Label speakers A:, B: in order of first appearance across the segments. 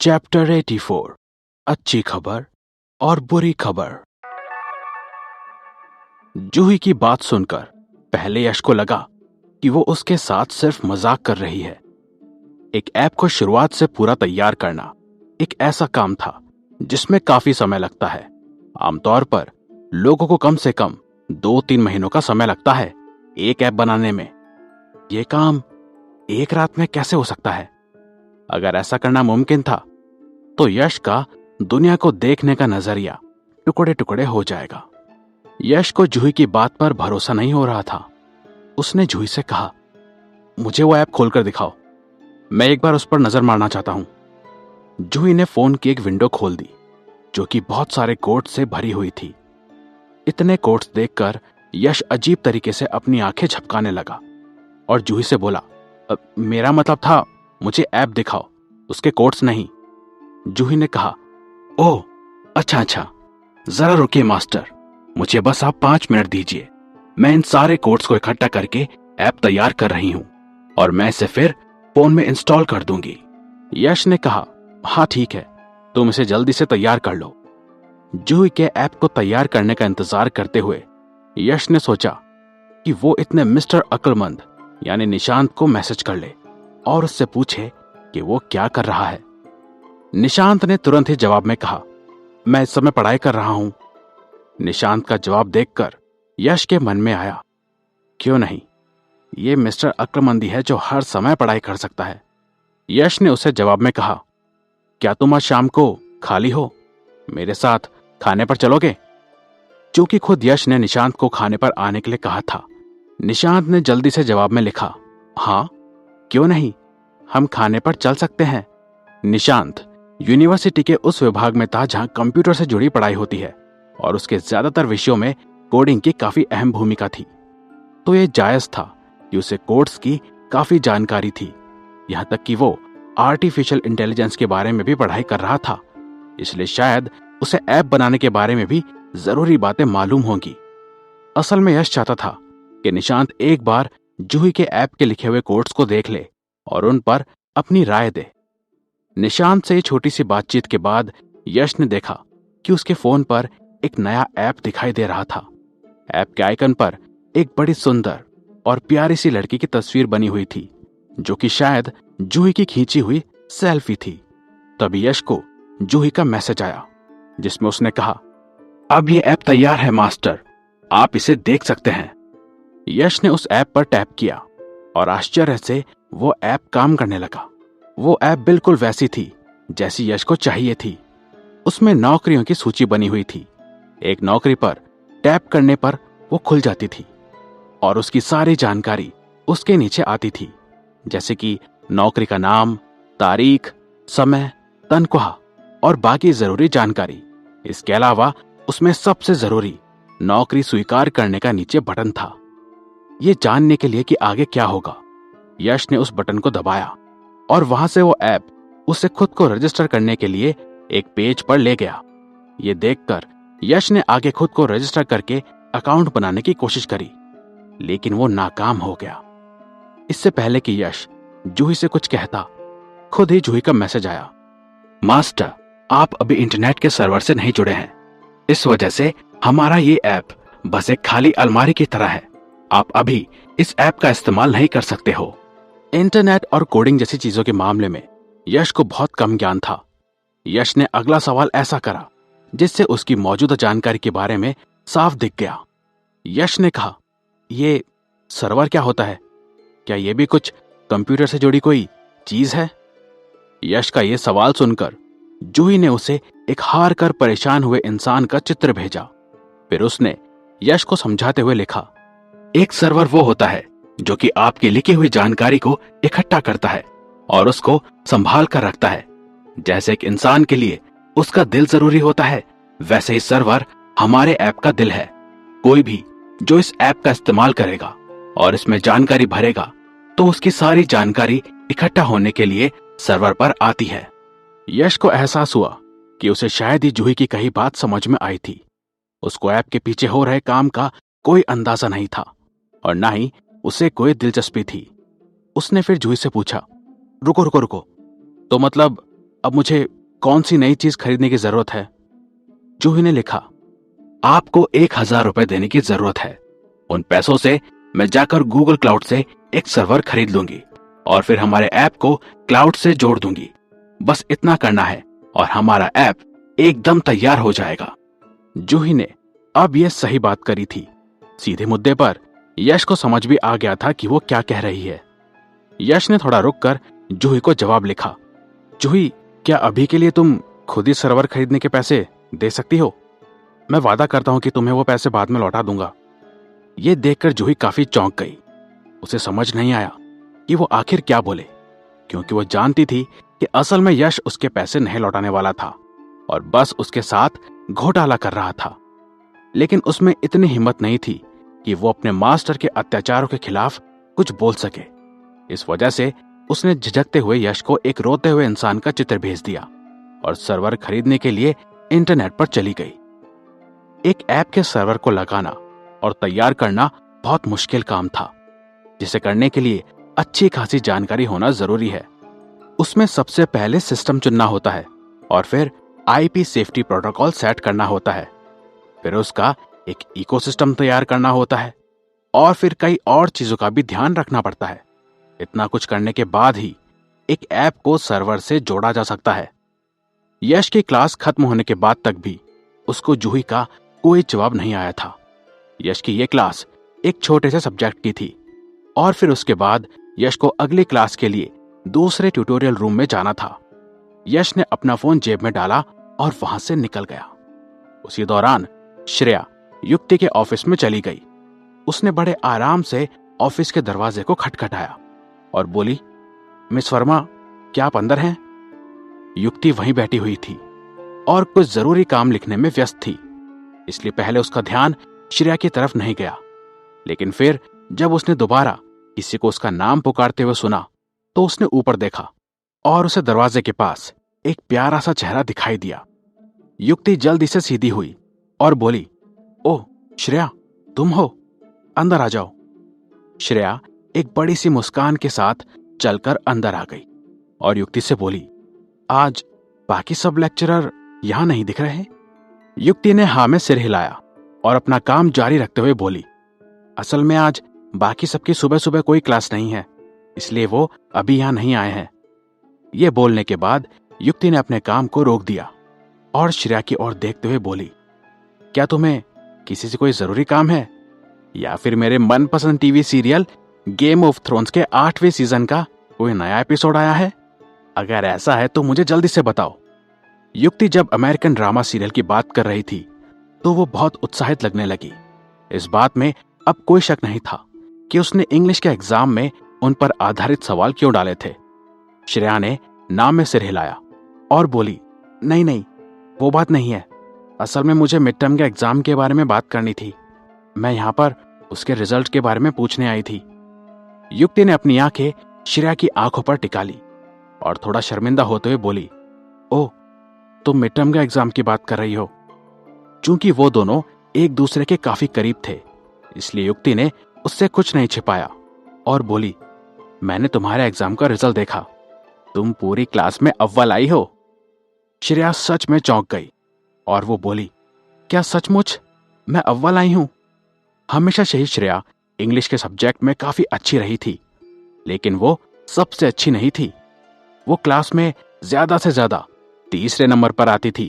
A: Chapter 84 अच्छी खबर और बुरी खबर। जूही की बात सुनकर पहले यश को लगा कि वो उसके साथ सिर्फ मजाक कर रही है। एक ऐप को शुरुआत से पूरा तैयार करना एक ऐसा काम था जिसमें काफी समय लगता है। आमतौर पर लोगों को कम से कम 2-3 महीनों का समय लगता है एक ऐप बनाने में। यह काम एक रात में कैसे हो सकता है? अगर ऐसा करना मुमकिन था तो यश का दुनिया को देखने का नजरिया टुकड़े टुकड़े हो जाएगा। यश को जूही की बात पर भरोसा नहीं हो रहा था। उसने जूही से कहा, मुझे वो ऐप खोलकर दिखाओ, मैं एक बार उस पर नजर मारना चाहता हूं। जूही ने फोन की एक विंडो खोल दी जो कि बहुत सारे कोड्स से भरी हुई थी। इतने कोड्स देखकर यश अजीब तरीके से अपनी आंखें झपकाने लगा और जूही से बोला, मेरा मतलब था मुझे ऐप दिखाओ, उसके कोड्स नहीं। जूही ने कहा, ओह अच्छा, जरा रुकिए मास्टर, मुझे बस आप 5 मिनट दीजिए। मैं इन सारे कोड्स को इकट्ठा करके ऐप तैयार कर रही हूं और मैं इसे फिर फोन में इंस्टॉल कर दूंगी। यश ने कहा, हाँ ठीक है, तुम इसे जल्दी से तैयार कर लो। जूही के ऐप को तैयार करने का इंतजार करते हुए यश ने सोचा कि वो इतने मिस्टर अक्लमंद यानी निशांत को मैसेज कर ले और उससे पूछे कि वो क्या कर रहा है। निशांत ने तुरंत ही जवाब में कहा, मैं इस समय पढ़ाई कर रहा हूं। निशांत का जवाब देखकर यश के मन में आया, क्यों नहीं, ये मिस्टर अक्लमंदी है जो हर समय पढ़ाई कर सकता है। यश ने उसे जवाब में कहा, क्या तुम आज शाम को खाली हो, मेरे साथ खाने पर चलोगे? चूंकि खुद यश ने निशांत को खाने पर आने के लिए कहा था, निशांत ने जल्दी से जवाब में लिखा, हाँ क्यों नहीं, हम खाने पर चल सकते हैं। निशांत यूनिवर्सिटी के उस विभाग में था जहां कंप्यूटर से जुड़ी पढ़ाई होती है और उसके ज्यादातर विषयों में कोडिंग की काफी अहम भूमिका थी। तो यह जायज था कि उसे कोड्स की काफी जानकारी थी, यहां तक कि वो आर्टिफिशियल इंटेलिजेंस के बारे में भी पढ़ाई कर रहा था, इसलिए शायद उसे ऐप बनाने के बारे में भी जरूरी बातें मालूम होंगी। असल में यश चाहता था कि निशांत एक बार जूही के ऐप के लिखे हुए कोड्स को देख ले और उन पर अपनी राय दे। निशांत से छोटी सी बातचीत के बाद यश ने देखा कि उसके फोन पर एक नया ऐप दिखाई दे रहा था। ऐप के आइकन पर एक बड़ी सुंदर और प्यारी सी लड़की की तस्वीर बनी हुई थी जो कि शायद जूही की खींची हुई सेल्फी थी। तभी यश को जूही का मैसेज आया जिसमें उसने कहा, अब ये ऐप तैयार है मास्टर, आप इसे देख सकते हैं। यश ने उस ऐप पर टैप किया और आश्चर्य से वो ऐप काम करने लगा। वो ऐप बिल्कुल वैसी थी जैसी यश को चाहिए थी। उसमें नौकरियों की सूची बनी हुई थी। एक नौकरी पर टैप करने पर वो खुल जाती थी और उसकी सारी जानकारी उसके नीचे आती थी, जैसे कि नौकरी का नाम, तारीख, समय, तनख्वाह और बाकी जरूरी जानकारी। इसके अलावा उसमें सबसे जरूरी नौकरी स्वीकार करने का नीचे बटन था। ये जानने के लिए कि आगे क्या होगा, यश ने उस बटन को दबाया और वहां से वो ऐप उसे खुद को रजिस्टर करने के लिए एक पेज पर ले गया। ये देखकर यश ने आगे खुद को रजिस्टर करके अकाउंट बनाने की कोशिश करी, लेकिन वो नाकाम हो गया। इससे पहले कि यश जूही से कुछ कहता, खुद ही जूही का मैसेज आया, मास्टर, आप अभी इंटरनेट के सर्वर से नहीं जुड़े हैं, इस वजह से हमारा ये ऐप बस एक खाली अलमारी की तरह है, आप अभी इस ऐप का इस्तेमाल नहीं कर सकते हो। इंटरनेट और कोडिंग जैसी चीजों के मामले में यश को बहुत कम ज्ञान था। यश ने अगला सवाल ऐसा करा जिससे उसकी मौजूदा जानकारी के बारे में साफ दिख गया। यश ने कहा, ये सर्वर क्या होता है? क्या ये भी कुछ कंप्यूटर से जुड़ी कोई चीज है? यश का यह सवाल सुनकर जूही ने उसे एक हार कर परेशान हुए इंसान का चित्र भेजा। फिर उसने यश को समझाते हुए लिखा, एक सर्वर वो होता है जो कि आपकी लिखी हुई जानकारी को इकट्ठा करता है और उसको संभाल कर रखता है। जैसे एक इंसान के लिए उसका दिल जरूरी होता है, वैसे ही सर्वर हमारे ऐप का दिल है। कोई भी जो इस ऐप का इस्तेमाल करेगा और इसमें जानकारी भरेगा तो उसकी सारी जानकारी इकट्ठा होने के लिए सर्वर पर आती है। यश को एहसास हुआ कि उसे शायद ही जूही की कही बात समझ में आई थी। उसको ऐप के पीछे हो रहे काम का कोई अंदाजा नहीं था और ना ही उसे कोई दिलचस्पी थी। उसने फिर जूही से पूछा, रुको, तो मतलब अब मुझे कौन सी नई चीज खरीदने की जरूरत है? जूही ने लिखा, आपको 1,000 रुपए देने की जरूरत है। उन पैसों से मैं जाकर गूगल क्लाउड से एक सर्वर खरीद लूंगी और फिर हमारे ऐप को क्लाउड से जोड़ दूंगी। बस इतना करना है और हमारा ऐप एकदम तैयार हो जाएगा। जूही ने अब यह सही बात करी थी। सीधे मुद्दे पर यश को समझ भी आ गया था कि वो क्या कह रही है। यश ने थोड़ा रुककर जूही को जवाब लिखा, जूही, क्या अभी के लिए तुम खुद ही सर्वर खरीदने के पैसे दे सकती हो? मैं वादा करता हूं कि तुम्हें वो पैसे बाद में लौटा दूंगा। ये देखकर जूही काफी चौंक गई। उसे समझ नहीं आया कि वो आखिर क्या बोले, क्योंकि वो जानती थी कि असल में यश उसके पैसे नहीं लौटाने वाला था और बस उसके साथ घोटाला कर रहा था। लेकिन उसमें इतनी हिम्मत नहीं थी कि वो अपने मास्टर के अत्याचारों के खिलाफ कुछ बोल सके। इस वजह से उसने झिझकते हुए यश को एक रोते हुए इंसान का चित्र भेज दिया और सर्वर खरीदने के लिए इंटरनेट पर चली गई। एक ऐप के सर्वर को लगाना और तैयार करना बहुत मुश्किल काम था, जिसे करने के लिए अच्छी खासी जानकारी होना जरूरी है। उसमें सबसे पहले सिस्टम चुनना होता है और फिर आईपी सेफ्टी प्रोटोकॉल सेट करना होता है। फिर उसका एक इकोसिस्टम तैयार करना होता है और फिर कई और चीजों का भी ध्यान रखना पड़ता है। इतना कुछ करने के बाद ही एक ऐप को सर्वर से जोड़ा जा सकता है। यश की क्लास खत्म होने के बाद तक भी उसको जूही का कोई जवाब नहीं आया था। यश की यह क्लास एक छोटे से सब्जेक्ट की थी और फिर उसके बाद यश को अगली क्लास के लिए दूसरे ट्यूटोरियल रूम में जाना था। यश ने अपना फोन जेब में डाला और वहां से निकल गया। उसी दौरान श्रेया युक्ति के ऑफिस में चली गई। उसने बड़े आराम से ऑफिस के दरवाजे को खटखटाया और बोली, मिस वर्मा, क्या आप अंदर हैं? युक्ति वहीं बैठी हुई थी और कुछ जरूरी काम लिखने में व्यस्त थी, इसलिए पहले उसका ध्यान श्रेया की तरफ नहीं गया। लेकिन फिर जब उसने दोबारा किसी को उसका नाम पुकारते हुए सुना तो उसने ऊपर देखा और उसे दरवाजे के पास एक प्यारा सा चेहरा दिखाई दिया। युक्ति जल्दी से सीधी हुई और बोली, ओह श्रेया, तुम हो? अंदर आ जाओ। श्रेया एक बड़ी सी मुस्कान के साथ चलकर अंदर आ गई और युक्ति से बोली, आज बाकी सब लेक्चरर यहां नहीं दिख रहे? युक्ति ने हाँ में सिर हिलाया और अपना काम जारी रखते हुए बोली, असल में आज बाकी सबकी सुबह सुबह कोई क्लास नहीं है, इसलिए वो अभी यहां नहीं आए हैं। ये बोलने के बाद युक्ति ने अपने काम को रोक दिया और श्रेया की ओर देखते हुए बोली, क्या तुम्हें किसी से कोई जरूरी काम है या फिर मेरे मनपसंद TV serial game of thrones के 8वें सीजन का कोई नया एपिसोड आया है? अगर ऐसा है तो मुझे जल्दी से बताओ। युक्ति जब अमेरिकन ड्रामा सीरियल की बात कर रही थी तो वो बहुत उत्साहित लगने लगी। इस बात में अब कोई शक नहीं था कि उसने इंग्लिश के एग्जाम में उन पर आधारित सवाल क्यों डाले थे। श्रेया ने नाम में सिर हिलाया और बोली, नहीं नहीं, वो बात नहीं है। असल में मुझे मिड टर्म के एग्जाम के बारे में बात करनी थी। मैं यहाँ पर उसके रिजल्ट के बारे में पूछने आई थी। युक्ति ने अपनी आंखें श्रेया की आंखों पर टिका ली और थोड़ा शर्मिंदा होते हुए बोली, ओह, तुम मिड टर्म के एग्जाम की बात कर रही हो। चूंकि वो दोनों एक दूसरे के काफी करीब थे, इसलिए युक्ति ने उससे कुछ नहीं छिपाया और बोली, मैंने तुम्हारे एग्जाम का रिजल्ट देखा, तुम पूरी क्लास में अव्वल आई हो। श्रेया सच में चौंक गई और वो बोली, क्या सचमुच मैं अव्वल आई हूं? हमेशा से ही श्रेया इंग्लिश के सब्जेक्ट में काफी अच्छी रही थी, लेकिन वो सबसे अच्छी नहीं थी। वो क्लास में ज्यादा से ज्यादा तीसरे नंबर पर आती थी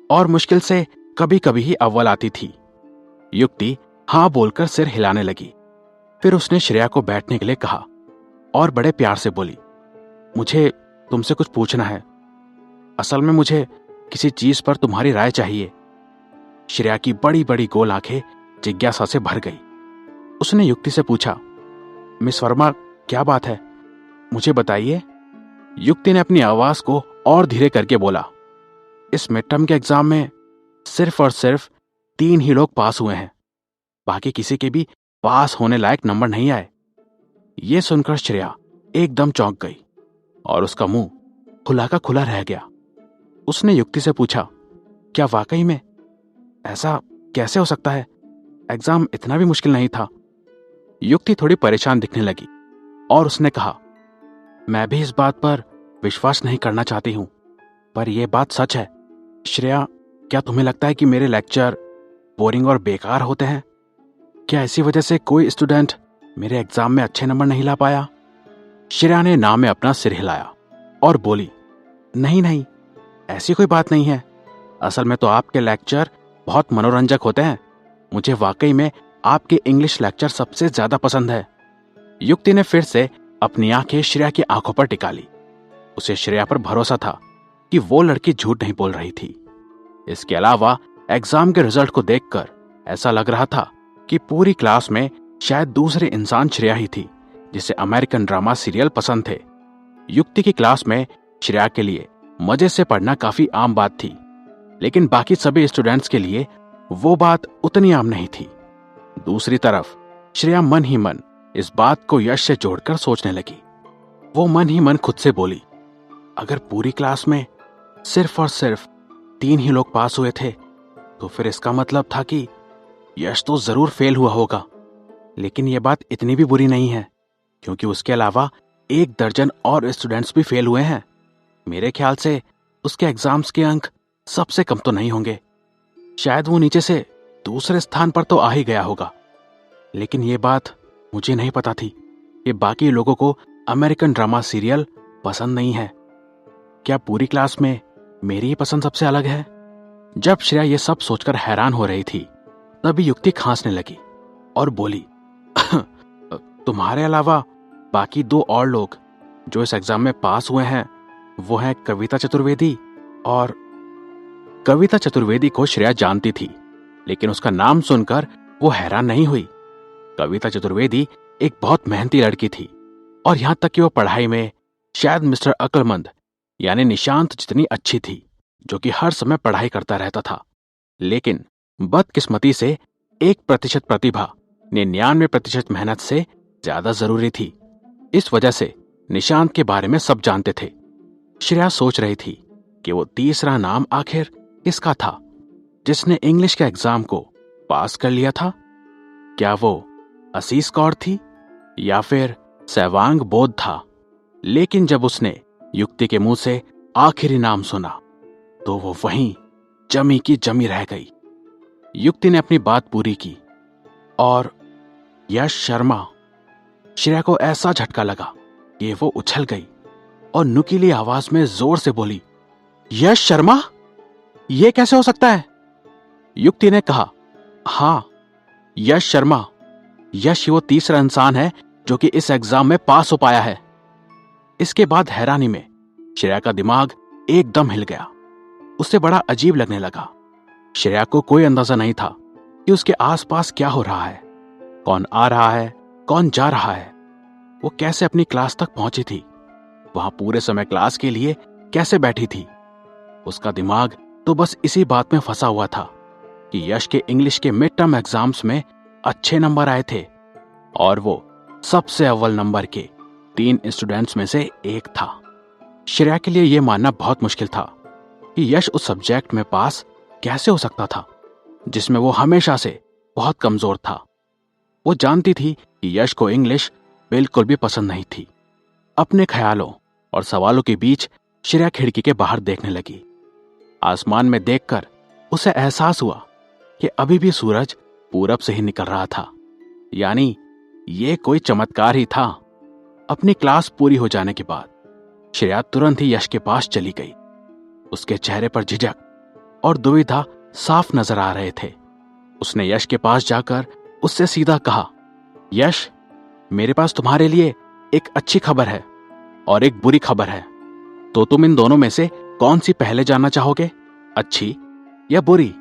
A: और मुश्किल से कभी कभी ही अव्वल आती थी। युक्ति हां बोलकर सिर हिलाने लगी। फिर उसने श्रेया को बैठने के लिए कहा और बड़े प्यार से बोली, मुझे तुमसे कुछ पूछना है। असल में मुझे किसी चीज पर तुम्हारी राय चाहिए। श्रेया की बड़ी बड़ी गोल आंखें जिज्ञासा से भर गई। उसने युक्ति से पूछा, मिस वर्मा, क्या बात है, मुझे बताइए। युक्ति ने अपनी आवाज को और धीरे करके बोला, इस मिड टर्म के एग्जाम में सिर्फ और सिर्फ 3 ही लोग पास हुए हैं, बाकी किसी के भी पास होने लायक नंबर नहीं आए। यह सुनकर श्रेया एकदम चौंक गई और उसका मुंह खुला का खुला रह गया। उसने युक्ति से पूछा, क्या वाकई में? ऐसा कैसे हो सकता है? एग्जाम इतना भी मुश्किल नहीं था। युक्ति थोड़ी परेशान दिखने लगी और उसने कहा, मैं भी इस बात पर विश्वास नहीं करना चाहती हूं। पर यह बात सच है। श्रेया, क्या तुम्हें लगता है कि मेरे लेक्चर बोरिंग और बेकार होते हैं? क्या इसी वजह से कोई स्टूडेंट मेरे एग्जाम में अच्छे नंबर नहीं ला पाया? श्रेया ने ना में अपना सिर हिलाया और बोली, नहीं नहीं, ऐसी कोई बात नहीं है। असल में तो आपके लेक्चर बहुत मनोरंजक होते हैं। मुझे वाकई में आपके इंग्लिश लेक्चर सबसे ज्यादा पसंद है। युक्ति ने फिर से अपनी आंखें श्रेया की आंखों पर टिका ली। उसे श्रेया पर भरोसा था कि वो लड़की झूठ नहीं बोल रही थी। इसके अलावा एग्जाम के रिजल्ट को देखकर ऐसा लग रहा था कि पूरी क्लास में शायद दूसरे इंसान श्रेया ही थी जिसे अमेरिकन ड्रामा सीरियल पसंद थे। युक्ति की क्लास में श्रेया के लिए मजे से पढ़ना काफी आम बात थी, लेकिन बाकी सभी स्टूडेंट्स के लिए वो बात उतनी आम नहीं थी। दूसरी तरफ श्रेया मन ही मन इस बात को यश से जोड़कर सोचने लगी। वो मन ही मन खुद से बोली, अगर पूरी क्लास में सिर्फ और सिर्फ 3 ही लोग पास हुए थे तो फिर इसका मतलब था कि यश तो जरूर फेल हुआ होगा। लेकिन यह बात इतनी भी बुरी नहीं है, क्योंकि उसके अलावा 1 दर्जन और स्टूडेंट्स भी फेल हुए हैं। मेरे ख्याल से उसके एग्जाम्स के अंक सबसे कम तो नहीं होंगे। शायद वो नीचे से दूसरे स्थान पर तो आ ही गया होगा। लेकिन यह बात मुझे नहीं पता थी कि बाकी लोगों को अमेरिकन ड्रामा सीरियल पसंद नहीं है। क्या पूरी क्लास में मेरी ही पसंद सबसे अलग है? जब श्रेया ये सब सोचकर हैरान हो रही थी, तभी युक्ति खांसने लगी और बोली, तुम्हारे अलावा बाकी 2 और लोग जो इस एग्जाम में पास हुए हैं वो हैं कविता चतुर्वेदी और। कविता चतुर्वेदी को श्रेया जानती थी, लेकिन उसका नाम सुनकर वो हैरान नहीं हुई। कविता चतुर्वेदी एक बहुत मेहनती लड़की थी और यहां तक कि वो पढ़ाई में शायद मिस्टर अक्लमंद यानी निशांत जितनी अच्छी थी, जो कि हर समय पढ़ाई करता रहता था। लेकिन बदकिस्मती से 1% प्रतिभा 99% मेहनत से ज्यादा जरूरी थी। इस वजह से निशांत के बारे में सब जानते थे। श्रेया सोच रही थी कि वो तीसरा नाम आखिर किसका था जिसने इंग्लिश के एग्जाम को पास कर लिया था। क्या वो असीस कौर थी या फिर सैवांग बोध था? लेकिन जब उसने युक्ति के मुंह से आखिरी नाम सुना तो वो वहीं जमी की जमी रह गई। युक्ति ने अपनी बात पूरी की और यश शर्मा। श्रेया को ऐसा झटका लगा कि वो उछल गई और नुकीली आवाज में जोर से बोली, यश शर्मा? यह कैसे हो सकता है? युक्ति ने कहा, हां, यश शर्मा। यश ही वो तीसरा इंसान है जो कि इस एग्जाम में पास हो पाया है। इसके बाद हैरानी में श्रेया का दिमाग एकदम हिल गया। उसे बड़ा अजीब लगने लगा। श्रेया को कोई अंदाजा नहीं था कि उसके आसपास क्या हो रहा है, कौन आ रहा है, कौन जा रहा है। वो कैसे अपनी क्लास तक पहुंची थी, वहां पूरे समय क्लास के लिए कैसे बैठी थी। उसका दिमाग तो बस इसी बात में फंसा हुआ था कि यश के इंग्लिश के मिड टर्म एग्जाम्स में अच्छे नंबर आए थे और वो सबसे अव्वल नंबर के 3 स्टूडेंट्स में से एक था। श्रेया के लिए यह मानना बहुत मुश्किल था कि यश उस सब्जेक्ट में पास कैसे हो सकता था जिसमें वो हमेशा से बहुत कमजोर था। वो जानती थी कि यश को इंग्लिश बिल्कुल भी पसंद नहीं थी। अपने ख्यालों और सवालों के बीच श्रेया खिड़की के बाहर देखने लगी। आसमान में देखकर उसे एहसास हुआ कि अभी भी सूरज पूरब से ही निकल रहा था, यानी ये कोई चमत्कार ही था। अपनी क्लास पूरी हो जाने के बाद श्रेया तुरंत ही यश के पास चली गई। उसके चेहरे पर झिझक और दुविधा साफ नजर आ रहे थे। उसने यश के पास जाकर उससे सीधा कहा, यश, मेरे पास तुम्हारे लिए एक अच्छी खबर है और एक बुरी खबर है। तो तुम इन दोनों में से कौन सी पहले जानना चाहोगे, अच्छी या बुरी?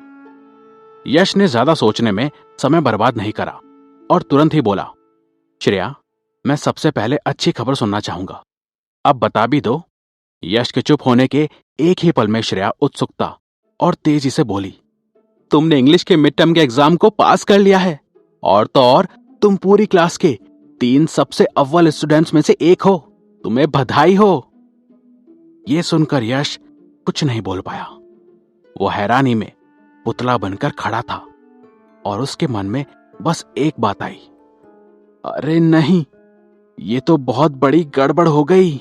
A: यश ने ज्यादा सोचने में समय बर्बाद नहीं करा और तुरंत ही बोला, श्रेया, मैं सबसे पहले अच्छी खबर सुनना चाहूंगा। अब बता भी दो। यश के चुप होने के एक ही पल में श्रेया उत्सुकता और तेजी से बोली, तुमने इंग्लिश के मिड टर्म के एग्जाम को पास कर लिया है और तो और तुम पूरी क्लास के 3 सबसे अव्वल स्टूडेंट्स में से एक हो। तुम्हें बधाई हो। यह सुनकर यश कुछ नहीं बोल पाया। वो हैरानी में पुतला बनकर खड़ा था और उसके मन में बस एक बात आई, अरे नहीं, ये तो बहुत बड़ी गड़बड़ हो गई।